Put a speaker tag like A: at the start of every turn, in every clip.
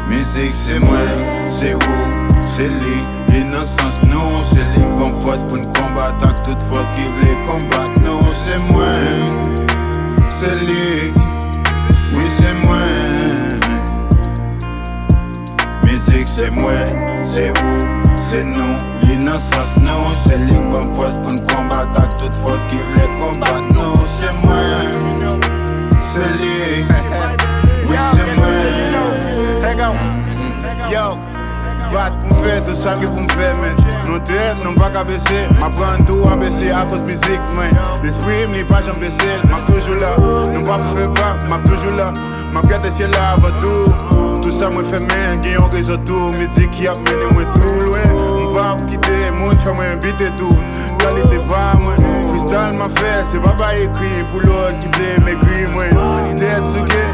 A: Mizik c'est moi, c'est où, c'est lui. L'innocence nous, c'est lui bon poste pour nous combattre avec toute force qui veut combattre nous. C'est moi, c'est lui, oui c'est moi. Mizik c'est moi, c'est où, c'est nous. L'innocence nous, c'est lui bon poste pour nous combattre avec toute force qui veut combattre nous. C'est moi, c'est lui, oui c'est moi.
B: Yo, bat pou m'fè tout ça que pou m'fè men. Non tête, non pas qu'à baisser. Ma prend tout à baisser à cause musique mwen. L'esprit m'li pas jamais baisser. M'a toujours là, non pas pour faire pas. M'a toujours là, m'a gâté ciel là avant tout. Tout ça moi fait men, gagne un réseau tout. Musique qui a mené moi tout loin. M'pas pour quitter, monde fait moi inviter tout. Qualité pas moi, freestyle m'a fait. C'est pas écrit pour l'autre qui veut m'écrire moi. Tête sougué,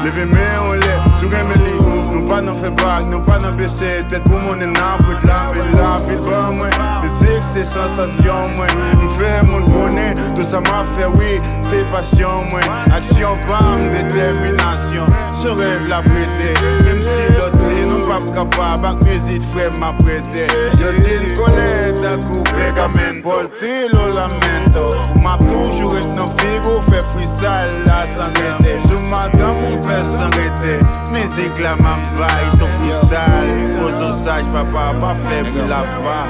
B: levez main on lève, sougué me lit. Nous pas n'en fait pas, nous pas n'en baisser. Tête pour mon énorme, de la ville bas moi. Musique c'est sensation moi. Nous fait mon connaît, tout ça m'a fait oui, c'est passion moi. Action, bam, détermination. Je rêve la prêter, même si l'autre dit non pas capable, avec musique frère m'a prêté. Yo dit une colette à couper, gamin, porter le lamento. M'a toujours été dans figo, fait freestyle là sans arrêter. Sous madame, mon père sans arrêter. Musique là m'a vaille, son freestyle. Cause au sage, papa, pas fait pour la part.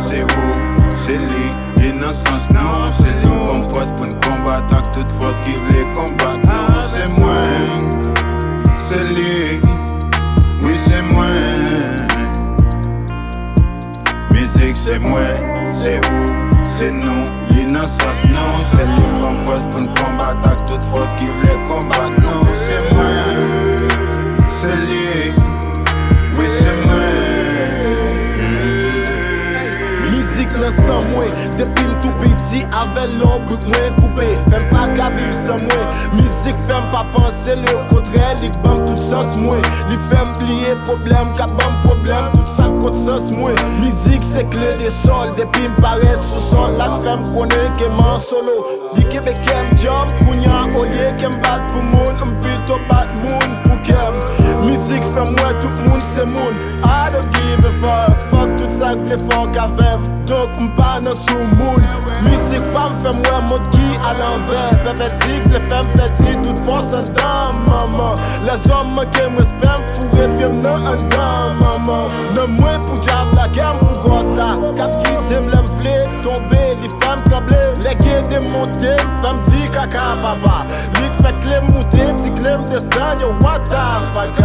A: C'est où, c'est lui. L'innocence non, c'est lui bon poste pour nous combattre avec toute force qui veut combattre nous. C'est moi, c'est lui, oui c'est moi. Mizik c'est moi, c'est où, c'est nous. L'innocence non, c'est lui bon poste pour nous combattre avec toute force qui veut combattre nous. C'est moi, c'est lui, oui c'est moi.
C: Mizik nan san mwen, depi m tout petit avec l'ombre mwen coupé. Fèm pa ka viv sans mwen, Mizik fèm pa penser le contraire. Li bam tout sens mwen, li fèm plier problème, ka bam problème, tout ça contre sens mwen. Mizik c'est clé de sol, depi m paraît sous sol. La fèm konnen ke man solo. Li kebe kem jump, kounya olye kem bat pou moun. M pito bat moun pou kem. Mizik fèm mwen tout moun c'est moun. I don't give a fuck, fuck tout ça que vle fuck avem. Donc m'pas nan sou moun. Mizik pa m'fè mwen mode qui à l'envers. Pervertik, le fèm petit, toute force en dan, maman. Les hommes manquent respect, m'fourre puis m'nan en dan, maman. Non mwen pou diab la kem pou god la. Kap ki dem lem vle, tombe, li fèm tremble. Les gars démonté, m'fèm di kaka papa. Lit fè klem mouté, ti klem descend, yo what the fuck.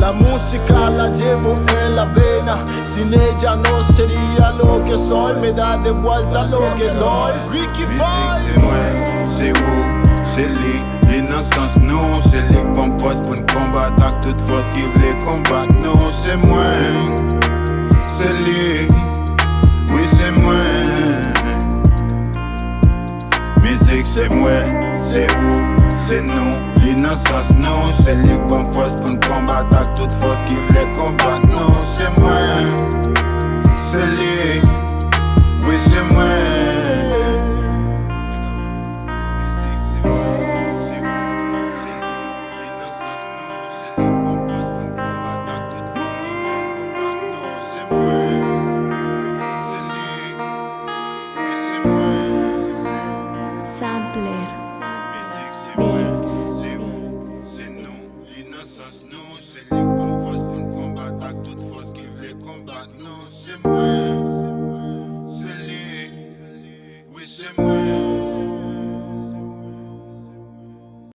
C: La musica la llevo en la vena. Sin ella no sería lo que soy. Me da de vuelta lo que doy. Ricky
A: C'est moi, c'est où, c'est lui. L'innocence nous, c'est lui bon poste pour nous combattre avec toute force qui veut combattre nous. C'est moi, c'est lui, oui c'est moi. Mizik c'est moi, c'est où, c'est nous. L'innocence nous, c'est lui bon poste pour nous combattre avec toute force qui veut combattre nous. C'est moi, c'est lui.